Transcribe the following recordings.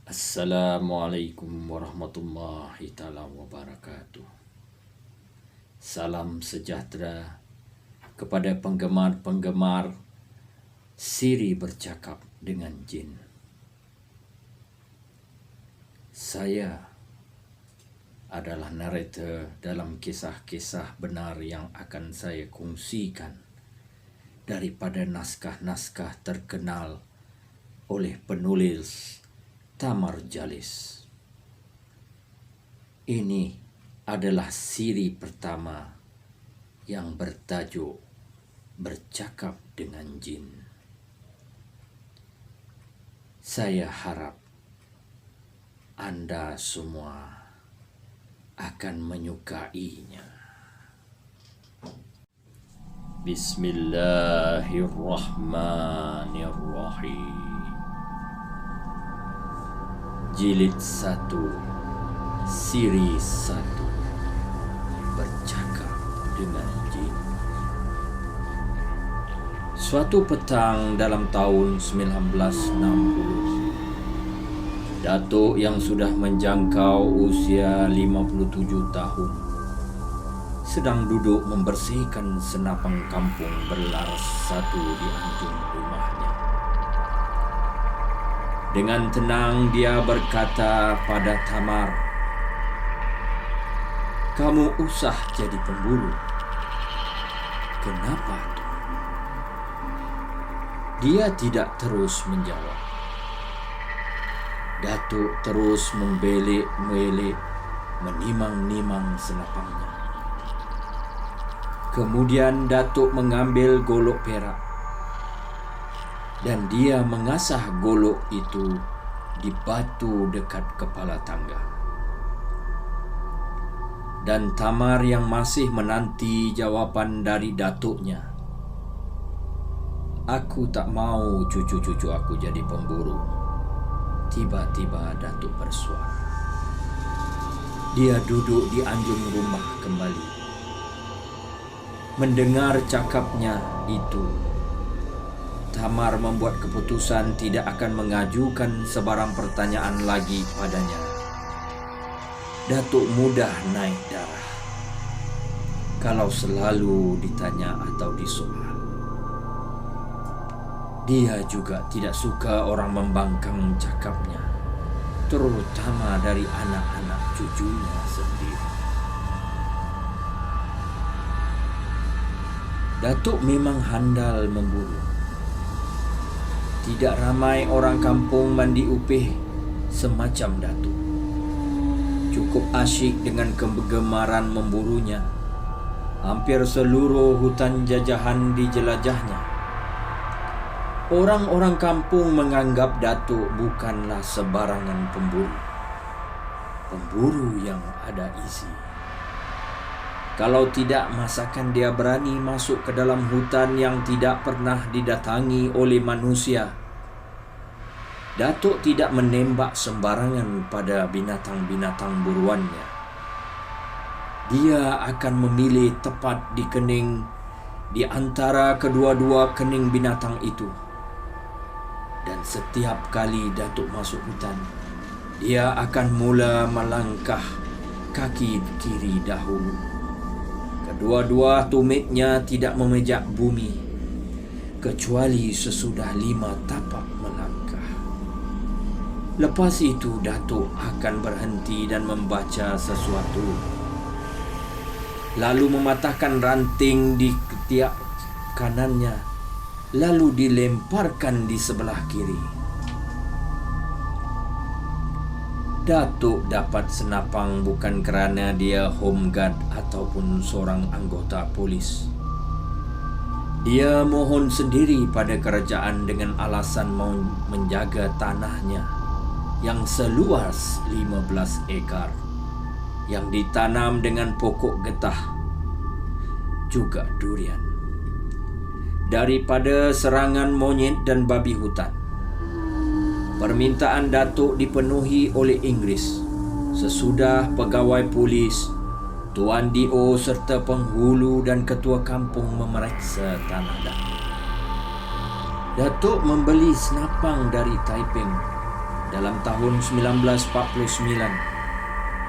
Assalamualaikum warahmatullahi taala wabarakatuh. Salam sejahtera kepada penggemar-penggemar Siri Bercakap dengan Jin. Saya adalah narator dalam kisah-kisah benar yang akan saya kongsikan daripada naskah-naskah terkenal oleh penulis Tamar Jalis. Ini adalah siri pertama yang bertajuk Bercakap dengan Jin. Saya harap Anda semua akan menyukainya. Bismillahirrahmanirrahim. Jilid 1, Siri 1, Bercakap dengan Jin. Suatu petang dalam tahun 1960, Datuk yang sudah menjangkau usia 57 tahun sedang duduk membersihkan senapang kampung berlaras satu di anjung rumahnya. Dengan tenang dia berkata pada Tamar, "Kamu usah jadi pemburu." "Kenapa tu?" Dia tidak terus menjawab. Datuk terus membelik-belik, menimang-nimang senapangnya. Kemudian Datuk mengambil golok perak dan dia mengasah golok itu di batu dekat kepala tangga. Dan Tamar yang masih menanti jawapan dari datuknya, "Aku tak mau cucu-cucu aku jadi pemburu." Tiba-tiba Datuk bersuara. Dia duduk di anjung rumah kembali. Mendengar cakapnya itu, Tamar membuat keputusan tidak akan mengajukan sebarang pertanyaan lagi padanya. Datuk mudah naik darah kalau selalu ditanya atau disoal. Dia juga tidak suka orang membangkang cakapnya, terutama dari anak-anak cucunya sendiri. Datuk memang handal memburu. Tidak ramai orang kampung mandi upih semacam Datuk. Cukup asyik dengan kegemaran memburunya. Hampir seluruh hutan jajahan dijelajahnya. Orang-orang kampung menganggap Datuk bukanlah sebarangan pemburu. Pemburu yang ada isi. Kalau tidak, masakan dia berani masuk ke dalam hutan yang tidak pernah didatangi oleh manusia? Datuk tidak menembak sembarangan pada binatang-binatang buruannya. Dia akan memilih tepat di kening di antara kedua-dua kening binatang itu. Dan setiap kali Datuk masuk hutan, dia akan mula melangkah kaki kiri dahulu. Kedua-dua tumitnya tidak memejak bumi kecuali sesudah 5 tapak melangkah. Lepas itu Datuk akan berhenti dan membaca sesuatu, lalu mematahkan ranting di ketiak kanannya, lalu dilemparkan di sebelah kiri. Datuk dapat senapang bukan kerana dia home guard ataupun seorang anggota polis. Dia mohon sendiri pada kerajaan dengan alasan mau menjaga tanahnya yang seluas 15 ekar yang ditanam dengan pokok getah juga durian daripada serangan monyet dan babi hutan. Permintaan Datuk dipenuhi oleh Inggeris sesudah pegawai polis, Tuan D.O. serta penghulu dan ketua kampung memeriksa tanah Datuk. Datuk membeli senapang dari Taiping dalam tahun 1949.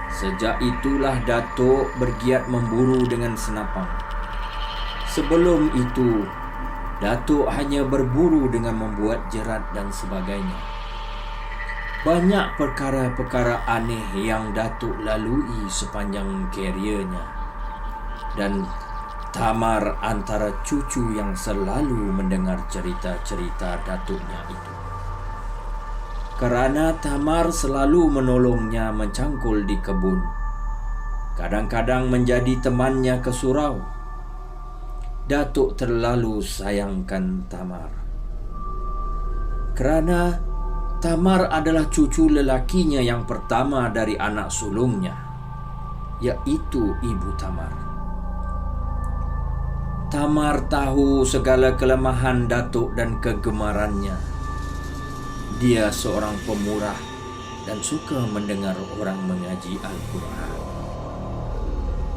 Sejak itulah Datuk bergiat memburu dengan senapang. Sebelum itu, Datuk hanya berburu dengan membuat jerat dan sebagainya. Banyak perkara-perkara aneh yang Datuk lalui sepanjang keriernya. Dan Tamar antara cucu yang selalu mendengar cerita-cerita datuknya itu. Kerana Tamar selalu menolongnya mencangkul di kebun, kadang-kadang menjadi temannya ke surau, Datuk terlalu sayangkan Tamar. Kerana Tamar adalah cucu lelakinya yang pertama dari anak sulungnya, iaitu Ibu Tamar. Tamar tahu segala kelemahan Datuk dan kegemarannya. Dia seorang pemurah dan suka mendengar orang mengaji Al-Quran.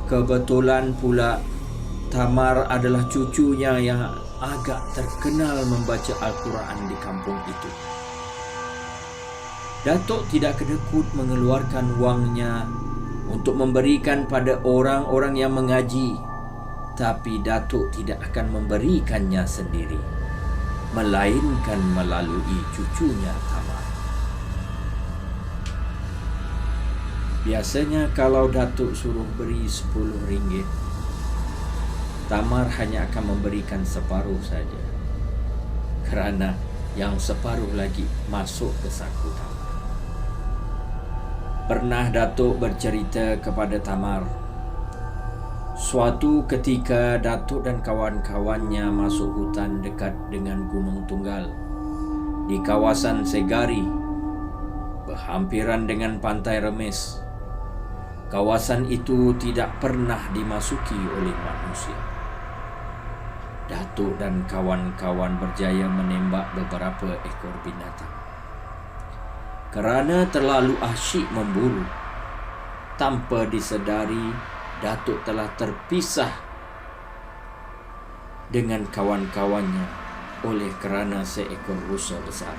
Kebetulan pula Tamar adalah cucunya yang agak terkenal membaca Al-Quran di kampung itu. Datuk tidak kedekut mengeluarkan wangnya untuk memberikan pada orang-orang yang mengaji, tapi Datuk tidak akan memberikannya sendiri, melainkan melalui cucunya Tamar. Biasanya kalau Datuk suruh beri 10 ringgit, Tamar hanya akan memberikan separuh saja, kerana yang separuh lagi masuk ke saku Tamar. Pernah Datuk bercerita kepada Tamar, suatu ketika Datuk dan kawan-kawannya masuk hutan dekat dengan Gunung Tunggal di kawasan Segari, berhampiran dengan Pantai Remis. Kawasan itu tidak pernah dimasuki oleh manusia. Datuk dan kawan-kawan berjaya menembak beberapa ekor binatang. Kerana terlalu asyik memburu, tanpa disedari Datuk telah terpisah dengan kawan-kawannya oleh kerana seekor rusa besar.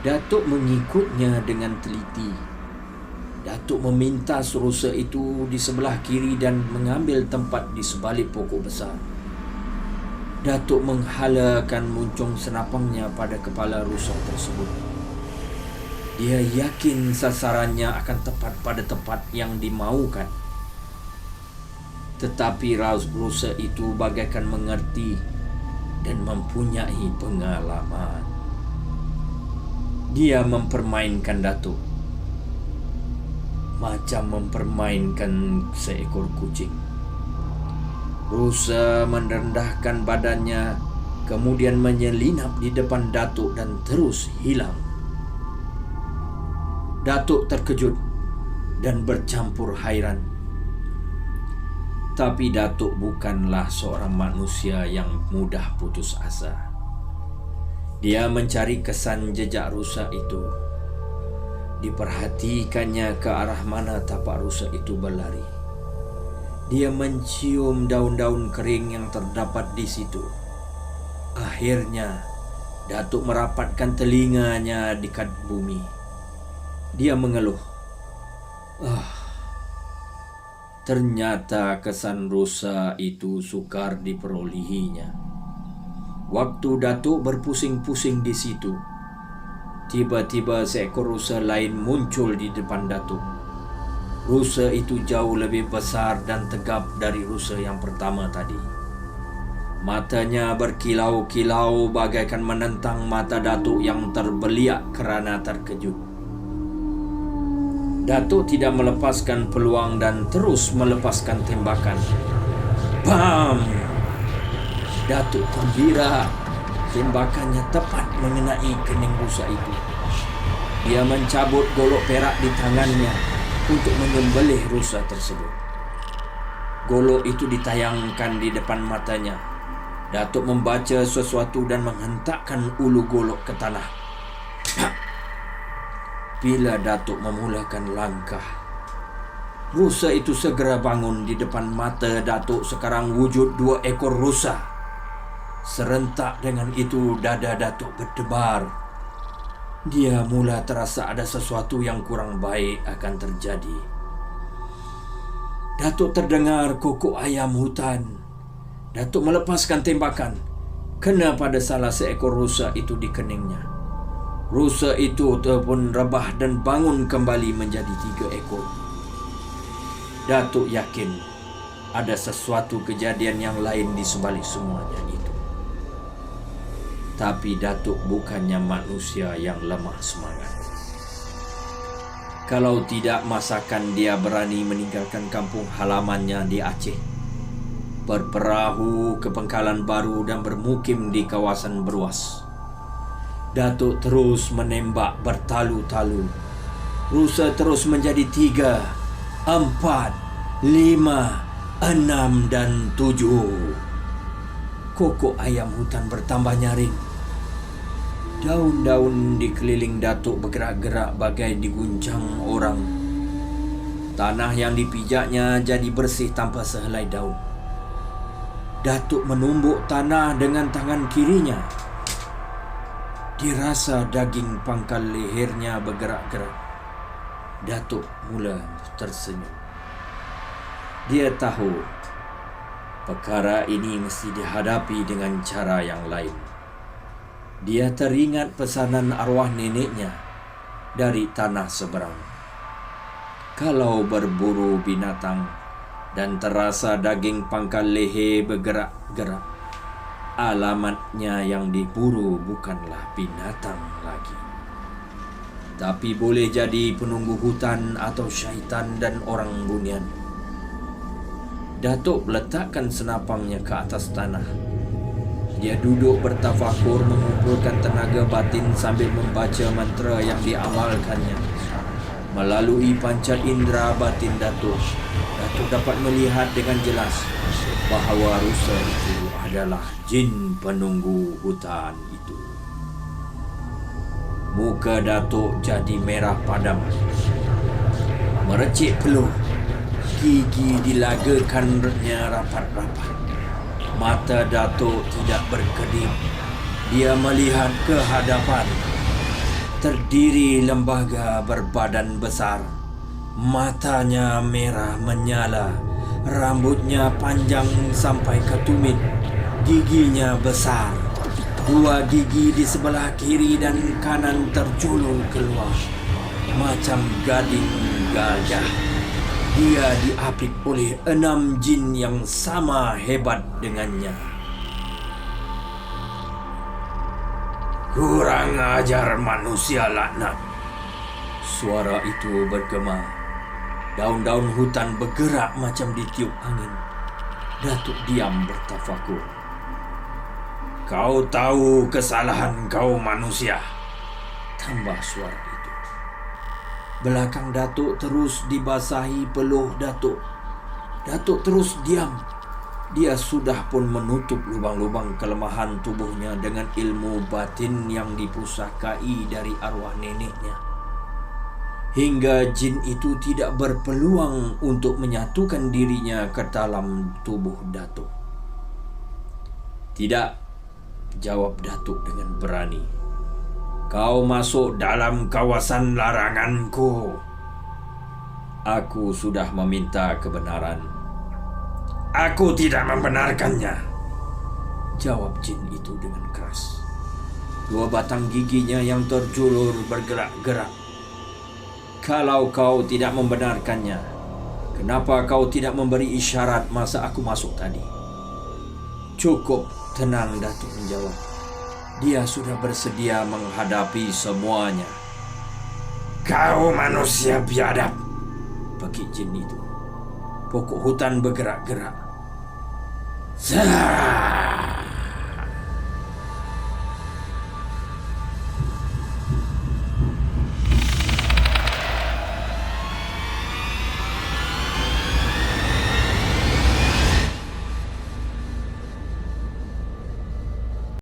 Datuk mengikutnya dengan teliti. Datuk memintas rusa itu di sebelah kiri dan mengambil tempat di sebalik pokok besar. Datuk menghalakan muncung senapangnya pada kepala rusa tersebut. Dia yakin sasarannya akan tepat pada tempat yang dimaukan. Tetapi rusa itu bagaikan mengerti dan mempunyai pengalaman. Dia mempermainkan Datuk macam mempermainkan seekor kucing. Rusa merendahkan badannya, kemudian menyelinap di depan Datuk dan terus hilang. Datuk terkejut dan bercampur hairan. Tapi Datuk bukanlah seorang manusia yang mudah putus asa. Dia mencari kesan jejak rusa itu. Diperhatikannya ke arah mana tapak rusa itu berlari. Dia mencium daun-daun kering yang terdapat di situ. Akhirnya, Datuk merapatkan telinganya dekat bumi. Dia mengeluh. Ternyata kesan rusa itu sukar diperolehinya. Waktu Datuk berpusing-pusing di situ, tiba-tiba seekor rusa lain muncul di depan Datuk. Rusa itu jauh lebih besar dan tegap dari rusa yang pertama tadi. Matanya berkilau-kilau bagaikan menentang mata Datuk yang terbeliak kerana terkejut. Datuk tidak melepaskan peluang dan terus melepaskan tembakan. Bam! Datuk gembira. Tembakannya tepat mengenai kening rusa itu. Dia mencabut golok perak di tangannya untuk menyembelih rusa tersebut. Golok itu ditayangkan di depan matanya. Datuk membaca sesuatu dan menghentakkan ulu golok ke tanah. Bila Datuk memulakan langkah, rusa itu segera bangun di depan mata Datuk. Sekarang wujud 2 ekor rusa. Serentak dengan itu dada Datuk berdebar. dia mula terasa ada sesuatu yang kurang baik akan terjadi. Datuk terdengar kokok ayam hutan. Datuk melepaskan tembakan, kena pada salah seekor rusa itu di keningnya. Rusa itu terpun rebah dan bangun kembali menjadi 3 ekor. Datuk yakin ada sesuatu kejadian yang lain di sebalik semuanya itu. Tapi Datuk bukannya manusia yang lemah semangat. Kalau tidak masakan dia berani meninggalkan kampung halamannya di Aceh, berperahu ke Pangkalan Baru dan bermukim di kawasan Beruas. Datuk terus menembak bertalu-talu. Rusa terus menjadi 3, 4, 5, 6 dan 7. Kokok ayam hutan bertambah nyaring. Daun-daun di keliling Datuk bergerak-gerak bagai diguncang orang. Tanah yang dipijaknya jadi bersih tanpa sehelai daun. Datuk menumbuk tanah dengan tangan kirinya. Dirasa daging pangkal lehernya bergerak-gerak. Datuk mula tersenyum. Dia tahu perkara ini mesti dihadapi dengan cara yang lain. Dia teringat pesanan arwah neneknya dari tanah seberang. Kalau berburu binatang dan terasa daging pangkal leher bergerak-gerak, alamatnya yang diburu bukanlah binatang lagi, tapi boleh jadi penunggu hutan atau syaitan dan orang bunian. Datuk letakkan senapangnya ke atas tanah. Dia duduk bertafakur mengumpulkan tenaga batin sambil membaca mantra yang diamalkannya. Melalui panca indera batin Datuk dapat melihat dengan jelas bahawa rusa itu adalah jin penunggu hutan itu. Muka Datuk jadi merah padam, merecik peluh, gigi dilagakannya rapat-rapat. Mata Datuk tidak berkedip. Dia melihat ke hadapan. Terdiri lembaga berbadan besar. Matanya merah menyala. Rambutnya panjang sampai ke tumit. Giginya besar. 2 gigi di sebelah kiri dan kanan terjulur keluar macam gading gajah. Dia diapit oleh 6 jin yang sama hebat dengannya. "Kurang ajar manusia laknat!" Suara itu bergema. Daun-daun hutan bergerak macam ditiup angin. Datuk diam bertafakur. "Kau tahu kesalahan kau manusia," tambah suara itu. Belakang Datuk terus dibasahi peluh Datuk. Datuk terus diam. Dia sudah pun menutup lubang-lubang kelemahan tubuhnya dengan ilmu batin yang dipusakai dari arwah neneknya. Hingga jin itu tidak berpeluang untuk menyatukan dirinya ke dalam tubuh Datuk. "Tidak," jawab Datuk dengan berani. "Kau masuk dalam kawasan laranganku. Aku sudah meminta kebenaran." "Aku tidak membenarkannya," jawab jin itu dengan keras. 2 batang giginya yang terjulur bergerak-gerak. "Kalau kau tidak membenarkannya, kenapa kau tidak memberi isyarat masa aku masuk tadi?" "Cukup," tenang Datuk menjawab. Dia sudah bersedia menghadapi semuanya. "Kau manusia biadab," pakik jin itu. Pokok hutan bergerak-gerak. "Zah!"